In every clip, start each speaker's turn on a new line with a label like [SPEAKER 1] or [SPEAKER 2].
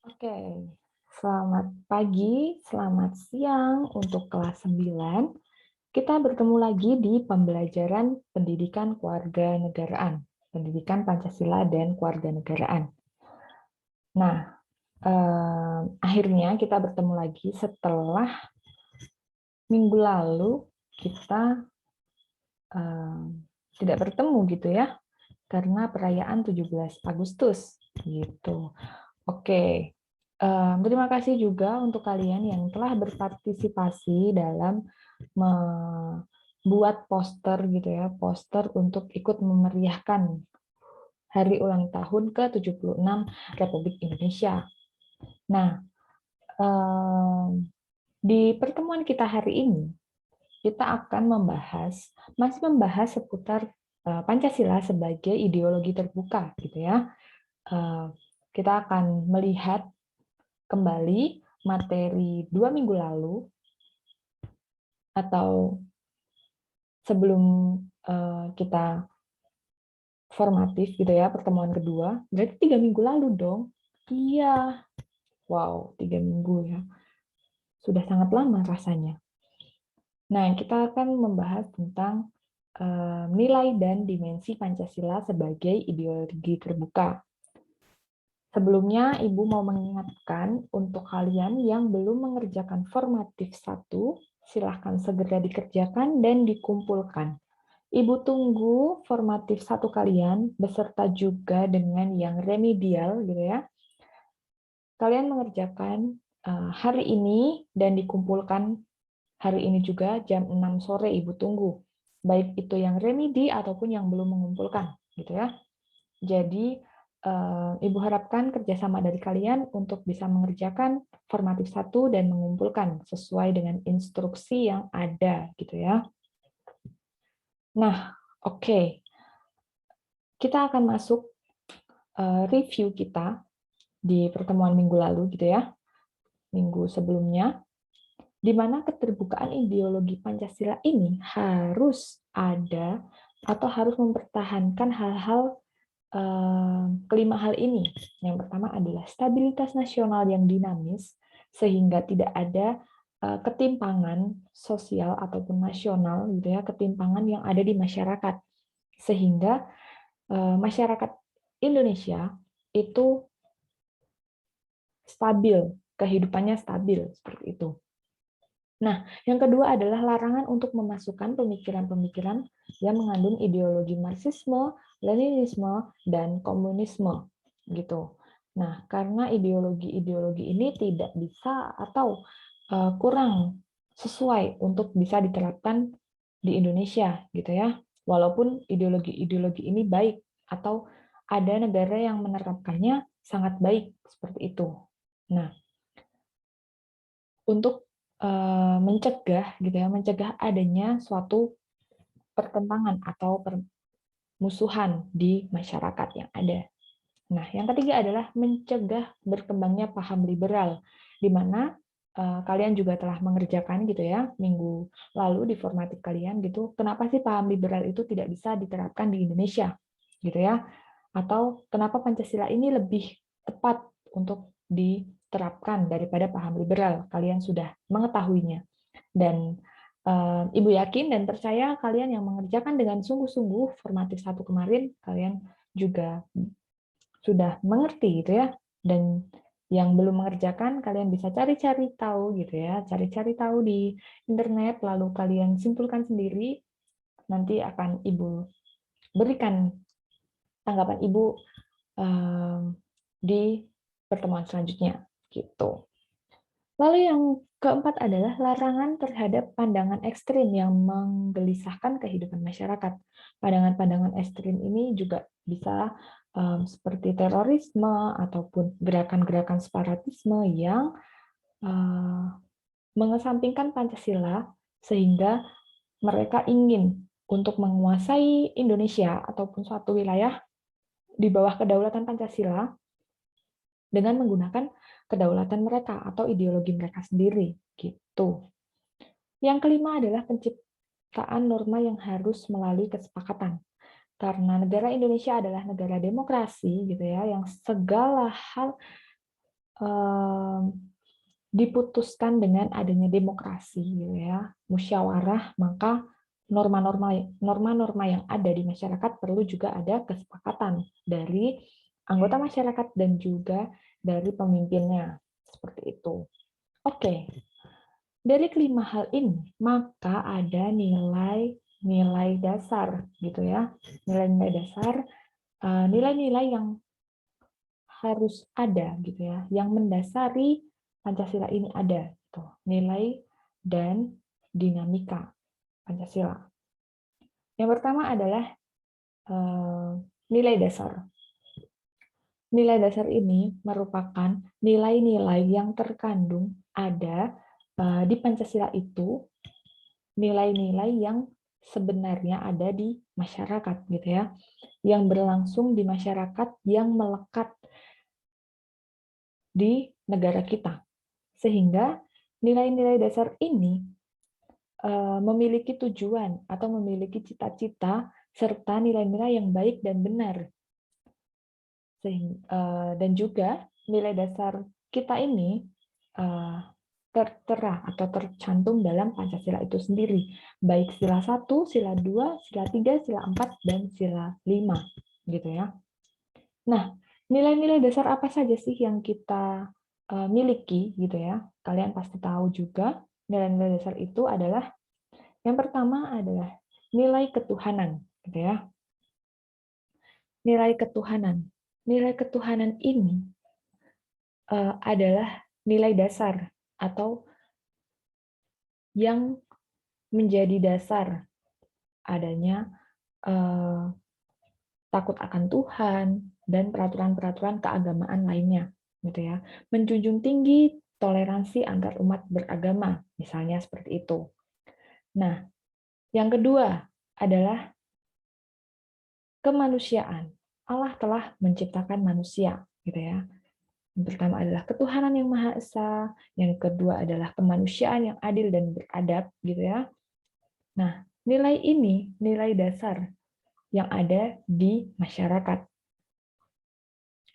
[SPEAKER 1] Oke, selamat pagi, selamat siang untuk kelas 9. Kita bertemu lagi di pembelajaran pendidikan kewarganegaraan, pendidikan Pancasila dan kewarganegaraan. Nah, akhirnya kita bertemu lagi setelah minggu lalu kita tidak bertemu gitu ya, karena perayaan 17 Agustus gitu. Oke, terima kasih juga untuk kalian yang telah berpartisipasi dalam membuat poster gitu ya, poster untuk ikut memeriahkan hari ulang tahun ke-76 Republik Indonesia. Nah, di pertemuan kita hari ini, kita akan masih membahas seputar Pancasila sebagai ideologi terbuka gitu ya. Kita akan melihat kembali materi 2 minggu lalu atau sebelum kita formatif gitu ya, pertemuan kedua, berarti 3 minggu lalu dong. Iya, wow, 3 minggu ya. Sudah sangat lama rasanya. Nah, kita akan membahas tentang nilai dan dimensi Pancasila sebagai ideologi terbuka. Sebelumnya, Ibu mau mengingatkan untuk kalian yang belum mengerjakan formatif 1, silahkan segera dikerjakan dan dikumpulkan. Ibu tunggu formatif 1 kalian, beserta juga dengan yang remedial, gitu ya. Kalian mengerjakan hari ini dan dikumpulkan hari ini juga jam 6 sore, Ibu tunggu. Baik itu yang remedi ataupun yang belum mengumpulkan, gitu ya. Jadi, Ibu harapkan kerjasama dari kalian untuk bisa mengerjakan formatif 1 dan mengumpulkan sesuai dengan instruksi yang ada, gitu ya. Nah, oke. Kita akan masuk review kita di pertemuan minggu lalu, gitu ya, minggu sebelumnya, di mana keterbukaan ideologi Pancasila ini harus ada atau harus mempertahankan hal-hal kelima hal ini. Yang pertama adalah stabilitas nasional yang dinamis, sehingga tidak ada ketimpangan sosial ataupun nasional, gitu ya, ketimpangan yang ada di masyarakat, sehingga masyarakat Indonesia itu stabil, kehidupannya stabil seperti itu. Nah, yang kedua adalah larangan untuk memasukkan pemikiran-pemikiran yang mengandung ideologi Marxisme, Leninisme, dan komunisme, gitu. Nah, karena ideologi-ideologi ini tidak bisa atau kurang sesuai untuk bisa diterapkan di Indonesia, gitu ya. Walaupun ideologi-ideologi ini baik atau ada negara yang menerapkannya sangat baik seperti itu. Nah, untuk mencegah gitu ya, mencegah adanya suatu pertentangan atau permusuhan di masyarakat yang ada. Nah, yang ketiga adalah mencegah berkembangnya paham liberal, di mana kalian juga telah mengerjakan gitu ya minggu lalu di formatif kalian gitu. Kenapa sih paham liberal itu tidak bisa diterapkan di Indonesia, gitu ya? Atau kenapa Pancasila ini lebih tepat untuk diterapkan daripada paham liberal? Kalian sudah mengetahuinya. Dan Ibu yakin dan percaya kalian yang mengerjakan dengan sungguh-sungguh formatif 1 kemarin, kalian juga sudah mengerti gitu ya. Dan yang belum mengerjakan, kalian bisa cari-cari tahu gitu ya, cari-cari tahu di internet, lalu kalian simpulkan sendiri, nanti akan Ibu berikan tanggapan Ibu di pertemuan selanjutnya gitu. Lalu yang keempat adalah larangan terhadap pandangan ekstrim yang menggelisahkan kehidupan masyarakat. Pandangan-pandangan ekstrim ini juga bisa seperti terorisme ataupun gerakan-gerakan separatisme yang mengesampingkan Pancasila sehingga mereka ingin untuk menguasai Indonesia ataupun suatu wilayah di bawah kedaulatan Pancasila dengan menggunakan kedaulatan mereka atau ideologi mereka sendiri gitu. Yang kelima adalah penciptaan norma yang harus melalui kesepakatan. Karena negara Indonesia adalah negara demokrasi gitu ya, yang segala hal diputuskan dengan adanya demokrasi, gitu ya, musyawarah, maka norma-norma yang ada di masyarakat perlu juga ada kesepakatan dari anggota masyarakat dan juga dari pemimpinnya, seperti itu. Oke, dari kelima hal ini maka ada nilai-nilai dasar, gitu ya, nilai-nilai dasar, nilai-nilai yang harus ada, gitu ya, yang mendasari Pancasila ini ada, gitu. Nilai dan dinamika Pancasila. Yang pertama adalah nilai dasar. Nilai dasar ini merupakan nilai-nilai yang terkandung ada di Pancasila itu, nilai-nilai yang sebenarnya ada di masyarakat, gitu ya, yang berlangsung di masyarakat, yang melekat di negara kita. Sehingga nilai-nilai dasar ini memiliki tujuan atau memiliki cita-cita serta nilai-nilai yang baik dan benar. Dan juga nilai dasar kita ini tertera atau tercantum dalam Pancasila itu sendiri, baik sila 1, sila 2, sila 3, sila 4, dan sila 5, gitu ya. Nah, nilai-nilai dasar apa saja sih yang kita miliki, gitu ya? Kalian pasti tahu juga nilai-nilai dasar itu adalah yang pertama adalah nilai ketuhanan, gitu ya. Nilai ketuhanan. Nilai ketuhanan ini adalah nilai dasar atau yang menjadi dasar adanya takut akan Tuhan dan peraturan-peraturan keagamaan lainnya, gitu ya. Menjunjung tinggi toleransi antar umat beragama, misalnya seperti itu. Nah, yang kedua adalah kemanusiaan. Allah telah menciptakan manusia, gitu ya. Yang pertama adalah ketuhanan yang Maha Esa, yang kedua adalah kemanusiaan yang adil dan beradab, gitu ya. Nah, nilai ini nilai dasar yang ada di masyarakat,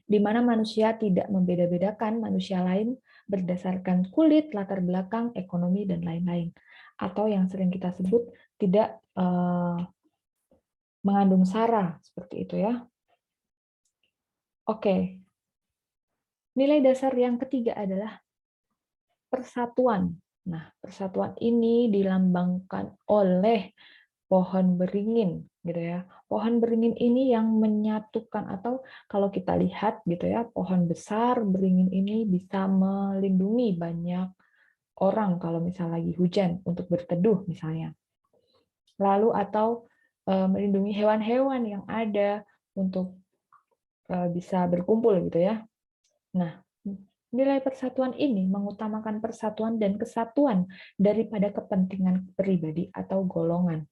[SPEAKER 1] di mana manusia tidak membeda-bedakan manusia lain berdasarkan kulit, latar belakang, ekonomi, dan lain-lain. Atau yang sering kita sebut tidak mengandung sara, seperti itu ya. Oke, nilai dasar yang ketiga adalah persatuan. Nah, persatuan ini dilambangkan oleh pohon beringin, gitu ya. Pohon beringin ini yang menyatukan, atau kalau kita lihat gitu ya, pohon besar beringin ini bisa melindungi banyak orang kalau misalnya lagi hujan untuk berteduh misalnya. Lalu atau melindungi hewan-hewan yang ada untuk bisa berkumpul gitu ya. Nah, nilai persatuan ini mengutamakan persatuan dan kesatuan daripada kepentingan pribadi atau golongan.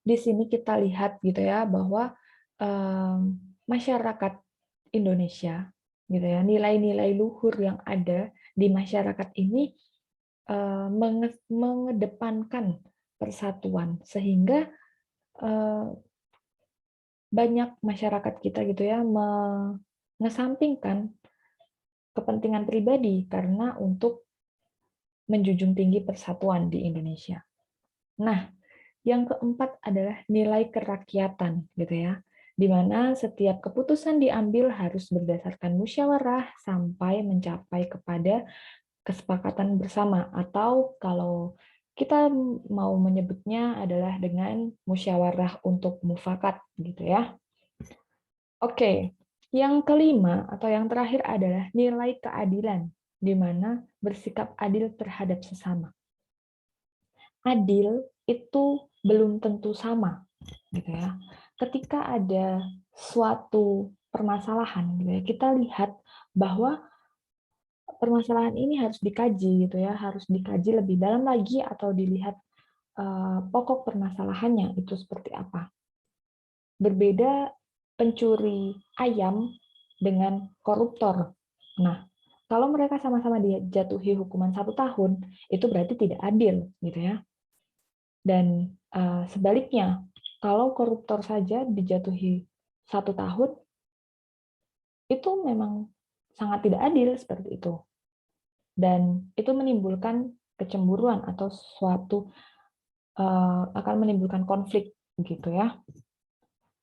[SPEAKER 1] Di sini kita lihat gitu ya bahwa masyarakat Indonesia gitu ya, nilai-nilai luhur yang ada di masyarakat ini mengedepankan persatuan, sehingga banyak masyarakat kita gitu ya mengesampingkan kepentingan pribadi karena untuk menjunjung tinggi persatuan di Indonesia. Nah, yang keempat adalah nilai kerakyatan, gitu ya, di mana setiap keputusan diambil harus berdasarkan musyawarah sampai mencapai kepada kesepakatan bersama, atau kalau kita mau menyebutnya adalah dengan musyawarah untuk mufakat, gitu ya. Oke, yang kelima atau yang terakhir adalah nilai keadilan, di mana bersikap adil terhadap sesama. Adil itu belum tentu sama, gitu ya. Ketika ada suatu permasalahan, gitu ya, kita lihat bahwa permasalahan ini harus dikaji, gitu ya, harus dikaji lebih dalam lagi atau dilihat pokok permasalahannya itu seperti apa. Berbeda pencuri ayam dengan koruptor. Nah, kalau mereka sama-sama dijatuhi hukuman 1 tahun, itu berarti tidak adil, gitu ya. Dan sebaliknya, kalau koruptor saja dijatuhi 1 tahun, itu memang sangat tidak adil seperti itu. Dan itu menimbulkan kecemburuan atau suatu akan menimbulkan konflik gitu ya.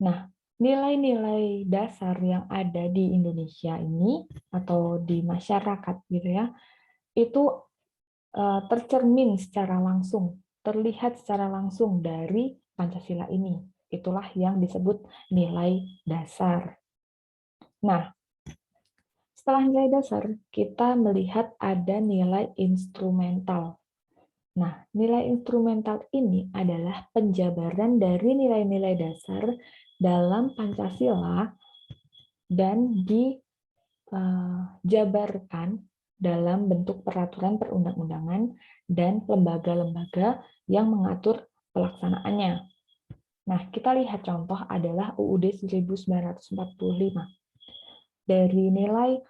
[SPEAKER 1] Nah, nilai-nilai dasar yang ada di Indonesia ini atau di masyarakat gitu ya, itu tercermin secara langsung, terlihat secara langsung dari Pancasila ini. Itulah yang disebut nilai dasar. Nah, setelah nilai dasar, kita melihat ada nilai instrumental. Nah, nilai instrumental ini adalah penjabaran dari nilai-nilai dasar dalam Pancasila dan dijabarkan dalam bentuk peraturan perundang-undangan dan lembaga-lembaga yang mengatur pelaksanaannya. Nah, kita lihat contoh adalah UUD 1945. Dari nilai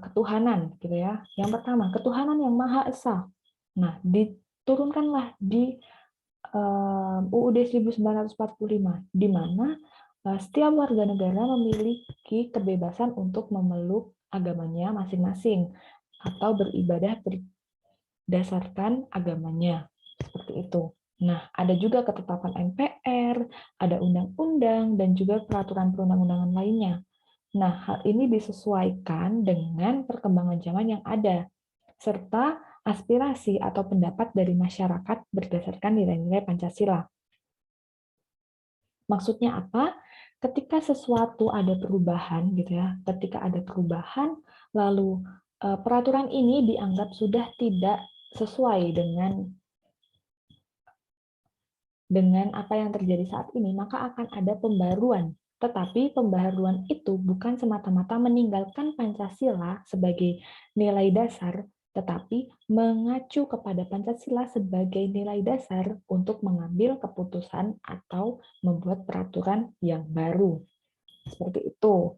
[SPEAKER 1] ketuhanan gitu ya. Yang pertama, ketuhanan yang Maha Esa. Nah, diturunkanlah di UUD 1945 di mana setiap warga negara memiliki kebebasan untuk memeluk agamanya masing-masing atau beribadah berdasarkan agamanya. Seperti itu. Nah, ada juga ketetapan MPR, ada undang-undang, dan juga peraturan perundang-undangan lainnya. Nah, hal ini disesuaikan dengan perkembangan zaman yang ada, serta aspirasi atau pendapat dari masyarakat berdasarkan nilai-nilai Pancasila. Maksudnya apa? Ketika sesuatu ada perubahan, gitu ya, ketika ada perubahan, lalu peraturan ini dianggap sudah tidak sesuai dengan apa yang terjadi saat ini, maka akan ada pembaruan. Tetapi pembaruan itu bukan semata-mata meninggalkan Pancasila sebagai nilai dasar, tetapi mengacu kepada Pancasila sebagai nilai dasar untuk mengambil keputusan atau membuat peraturan yang baru. Seperti itu.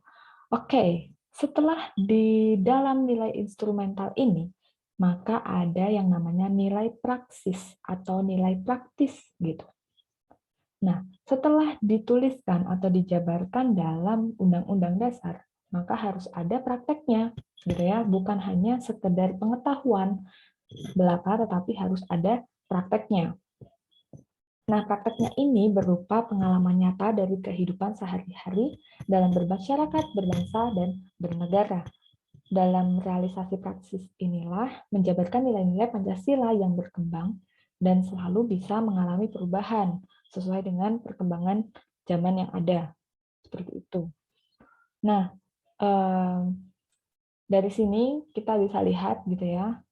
[SPEAKER 1] Oke, setelah di dalam nilai instrumental ini, maka ada yang namanya nilai praksis atau nilai praktis gitu. Nah, setelah dituliskan atau dijabarkan dalam Undang-Undang Dasar, maka harus ada prakteknya, gitu ya, bukan hanya sekedar pengetahuan belaka, tetapi harus ada prakteknya. Nah, prakteknya ini berupa pengalaman nyata dari kehidupan sehari-hari dalam bermasyarakat, berbangsa, dan bernegara. Dalam realisasi praksis inilah menjabarkan nilai-nilai Pancasila yang berkembang dan selalu bisa mengalami perubahan sesuai dengan perkembangan zaman yang ada. Seperti itu. Nah, dari sini kita bisa lihat gitu ya.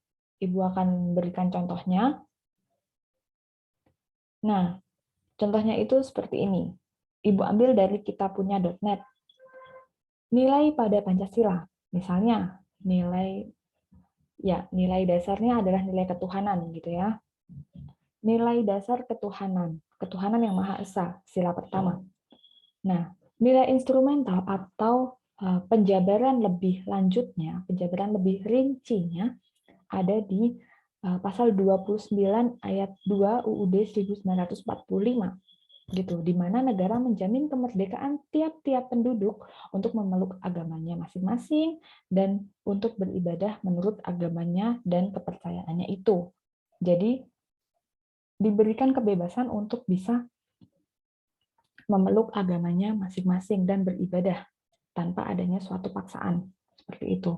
[SPEAKER 1] Ibu akan berikan contohnya. Nah, contohnya itu seperti ini. Ibu ambil dari kitapunya.net. Nilai pada Pancasila. Misalnya, nilai dasarnya adalah nilai ketuhanan gitu ya. Nilai dasar ketuhanan yang Maha Esa, sila pertama. Nah, nilai instrumental atau penjabaran lebih lanjutnya, penjabaran lebih rincinya ada di pasal 29 ayat 2 UUD 1945 gitu, di mana negara menjamin kemerdekaan tiap-tiap penduduk untuk memeluk agamanya masing-masing dan untuk beribadah menurut agamanya dan kepercayaannya itu. Jadi diberikan kebebasan untuk bisa memeluk agamanya masing-masing dan beribadah tanpa adanya suatu paksaan. Seperti itu.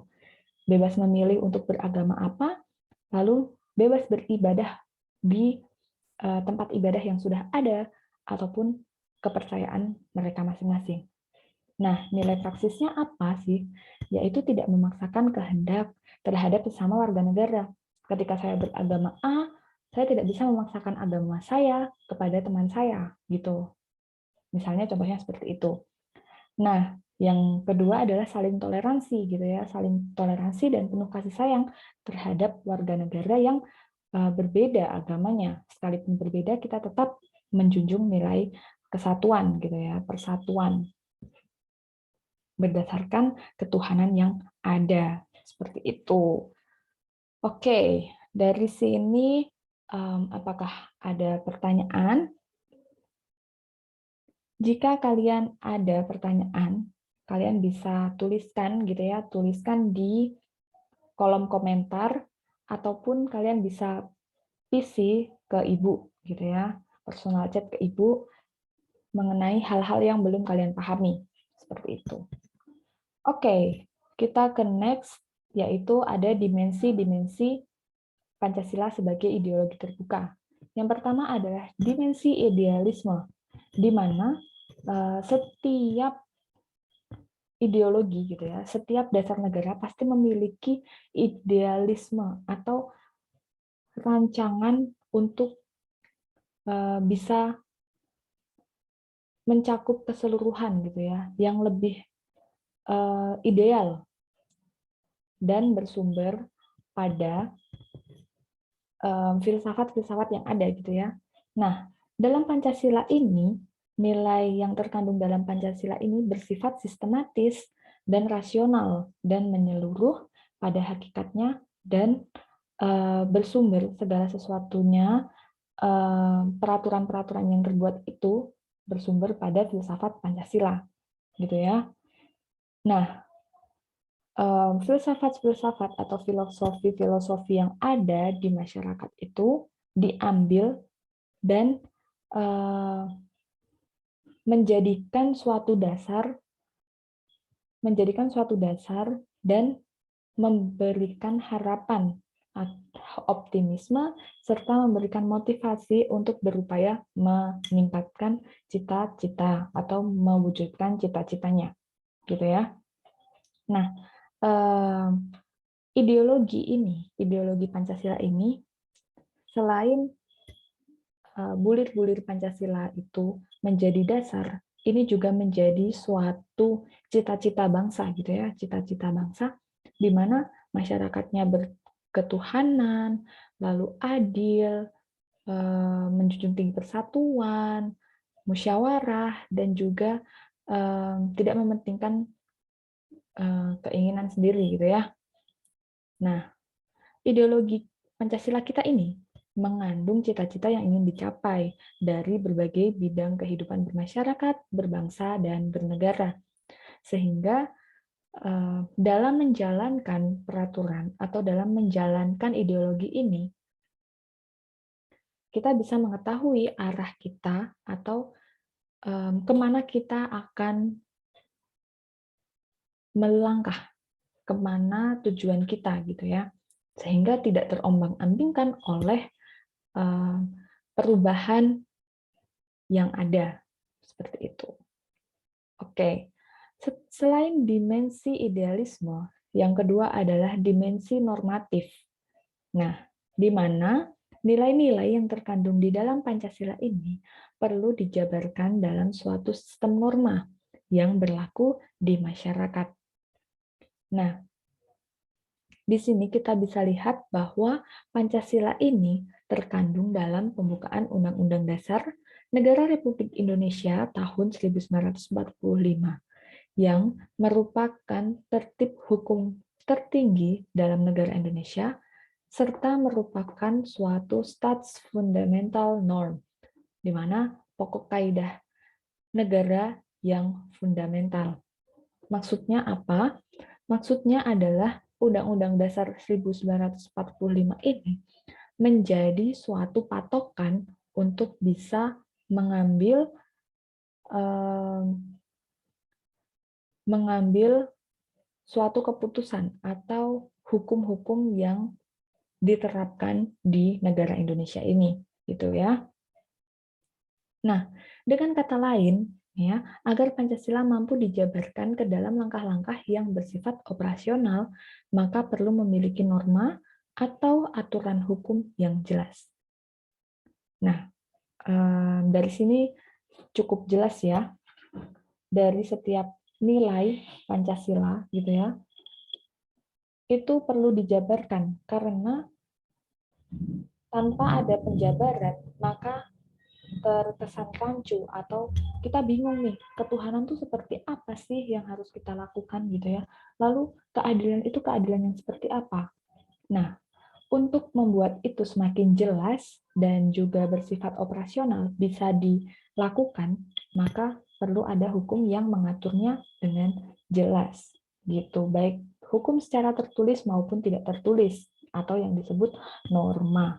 [SPEAKER 1] Bebas memilih untuk beragama apa, lalu bebas beribadah di tempat ibadah yang sudah ada, ataupun kepercayaan mereka masing-masing. Nah, nilai praksisnya apa sih? Yaitu tidak memaksakan kehendak terhadap sesama warga negara. Ketika saya beragama A, saya tidak bisa memaksakan agama saya kepada teman saya, gitu. Misalnya contohnya seperti itu. Nah, yang kedua adalah saling toleransi, gitu ya, saling toleransi dan penuh kasih sayang terhadap warga negara yang berbeda agamanya. Sekalipun berbeda, kita tetap menjunjung nilai kesatuan, gitu ya, persatuan berdasarkan ketuhanan yang ada. Seperti itu. Oke, dari sini apakah ada pertanyaan? Jika kalian ada pertanyaan, kalian kalian bisa tuliskan gitu ya, tuliskan di kolom komentar, ataupun kalian bisa PC ke ibu gitu ya, personal chat ke ibu mengenai hal-hal yang belum kalian pahami, seperti itu. Oke, kita ke next, yaitu ada dimensi-dimensi Pancasila sebagai ideologi terbuka. Yang pertama adalah dimensi idealisme, di mana setiap ideologi gitu ya, setiap dasar negara pasti memiliki idealisme atau rancangan untuk bisa mencakup keseluruhan gitu ya, yang lebih ideal dan bersumber pada filsafat-filsafat yang ada gitu ya. Nah, dalam Pancasila ini, nilai yang terkandung dalam Pancasila ini bersifat sistematis dan rasional dan menyeluruh pada hakikatnya dan bersumber segala sesuatunya, peraturan-peraturan yang terbuat itu bersumber pada filsafat Pancasila, gitu ya. Nah, filsafat-filsafat atau filosofi-filosofi yang ada di masyarakat itu diambil dan menjadikan suatu dasar dan memberikan harapan, optimisme, serta memberikan motivasi untuk berupaya meningkatkan cita-cita atau mewujudkan cita-citanya, gitu ya. Nah, ideologi Pancasila ini, selain bulir-bulir Pancasila itu menjadi dasar, ini juga menjadi suatu cita-cita bangsa gitu ya, cita-cita bangsa di mana masyarakatnya berketuhanan, lalu adil, menjunjung tinggi persatuan, musyawarah, dan juga tidak mementingkan keinginan sendiri gitu ya. Nah, ideologi Pancasila kita ini mengandung cita-cita yang ingin dicapai dari berbagai bidang kehidupan bermasyarakat, berbangsa, dan bernegara. Sehingga dalam menjalankan peraturan atau dalam menjalankan ideologi ini, kita bisa mengetahui arah kita atau kemana kita akan melangkah, kemana tujuan kita gitu ya, sehingga tidak terombang-ambingkan oleh perubahan yang ada seperti itu. Oke, selain dimensi idealisme, yang kedua adalah dimensi normatif. Nah, di mana nilai-nilai yang terkandung di dalam Pancasila ini perlu dijabarkan dalam suatu sistem norma yang berlaku di masyarakat. Nah, di sini kita bisa lihat bahwa Pancasila ini terkandung dalam pembukaan Undang-Undang Dasar Negara Republik Indonesia tahun 1945 yang merupakan tertib hukum tertinggi dalam negara Indonesia serta merupakan suatu stats fundamental norm, di mana pokok kaidah negara yang fundamental. Maksudnya apa? Maksudnya adalah Undang-Undang Dasar 1945 ini menjadi suatu patokan untuk bisa mengambil suatu keputusan atau hukum-hukum yang diterapkan di negara Indonesia ini, gitu ya. Nah, dengan kata lain, ya, agar Pancasila mampu dijabarkan ke dalam langkah-langkah yang bersifat operasional, maka perlu memiliki norma atau aturan hukum yang jelas. Nah, dari sini cukup jelas ya, dari setiap nilai Pancasila gitu ya, itu perlu dijabarkan karena tanpa ada penjabaran maka terkesan rancu atau kita bingung nih, ketuhanan itu seperti apa sih yang harus kita lakukan gitu ya. Lalu keadilan itu keadilan yang seperti apa? Nah, untuk membuat itu semakin jelas dan juga bersifat operasional bisa dilakukan, maka perlu ada hukum yang mengaturnya dengan jelas gitu, baik hukum secara tertulis maupun tidak tertulis atau yang disebut norma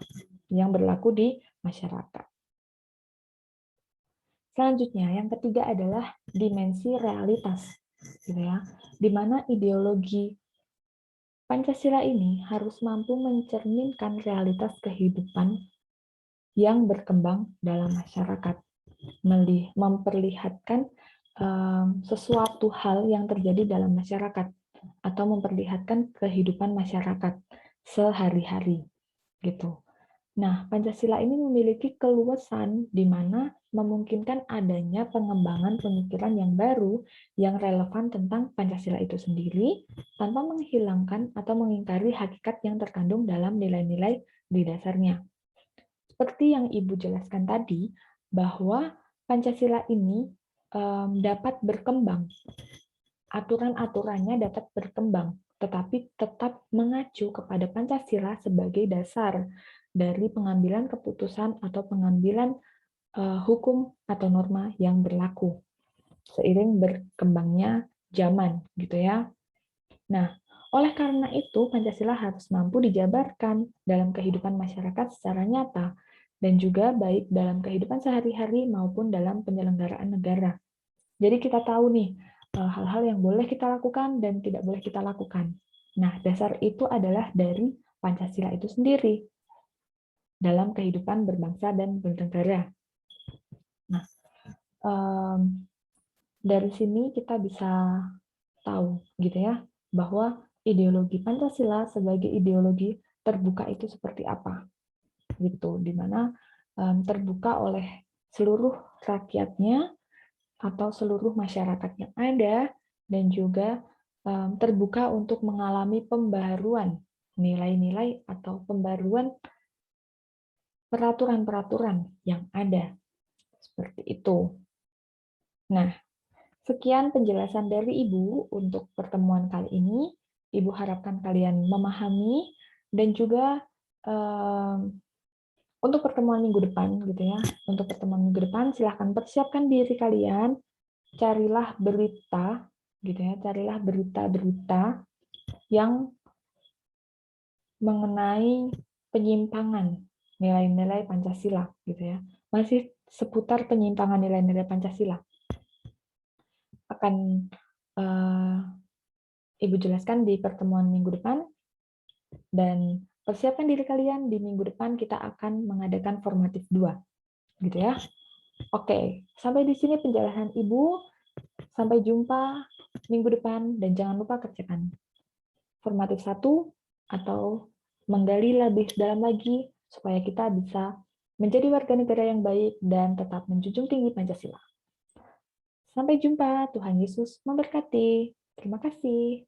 [SPEAKER 1] yang berlaku di masyarakat. Selanjutnya, yang ketiga adalah dimensi realitas, gitu ya, di mana ideologi Pancasila ini harus mampu mencerminkan realitas kehidupan yang berkembang dalam masyarakat, memperlihatkan sesuatu hal yang terjadi dalam masyarakat atau memperlihatkan kehidupan masyarakat sehari-hari, gitu. Nah, Pancasila ini memiliki keluasan di mana memungkinkan adanya pengembangan pemikiran yang baru yang relevan tentang Pancasila itu sendiri tanpa menghilangkan atau mengingkari hakikat yang terkandung dalam nilai-nilai di dasarnya. Seperti yang Ibu jelaskan tadi, bahwa Pancasila ini dapat berkembang, aturan-aturannya dapat berkembang, tetapi tetap mengacu kepada Pancasila sebagai dasar dari pengambilan keputusan atau pengambilan hukum atau norma yang berlaku seiring berkembangnya zaman, gitu ya. Nah, oleh karena itu Pancasila harus mampu dijabarkan dalam kehidupan masyarakat secara nyata dan juga baik dalam kehidupan sehari-hari maupun dalam penyelenggaraan negara. Jadi kita tahu nih hal-hal yang boleh kita lakukan dan tidak boleh kita lakukan. Nah, dasar itu adalah dari Pancasila itu sendiri dalam kehidupan berbangsa dan bernegara. Nah, dari sini kita bisa tahu gitu ya bahwa ideologi Pancasila sebagai ideologi terbuka itu seperti apa gitu, di mana terbuka oleh seluruh rakyatnya atau seluruh masyarakat yang ada dan juga terbuka untuk mengalami pembaruan nilai-nilai atau pembaruan peraturan-peraturan yang ada seperti itu. Nah, sekian penjelasan dari Ibu untuk pertemuan kali ini. Ibu harapkan kalian memahami dan juga untuk pertemuan minggu depan gitu ya. Untuk pertemuan minggu depan silahkan persiapkan diri kalian, carilah berita gitu ya, carilah berita-berita yang mengenai penyimpangan nilai-nilai Pancasila gitu ya. Masih seputar penyimpangan nilai-nilai Pancasila. Akan Ibu jelaskan di pertemuan minggu depan, dan persiapkan diri kalian, di minggu depan kita akan mengadakan formatif 2, gitu ya. Oke, sampai di sini penjelasan Ibu. Sampai jumpa minggu depan, dan jangan lupa kerjakan formatif 1 atau menggali lebih dalam lagi supaya kita bisa menjadi warga negara yang baik dan tetap menjunjung tinggi Pancasila. Sampai jumpa, Tuhan Yesus memberkati. Terima kasih.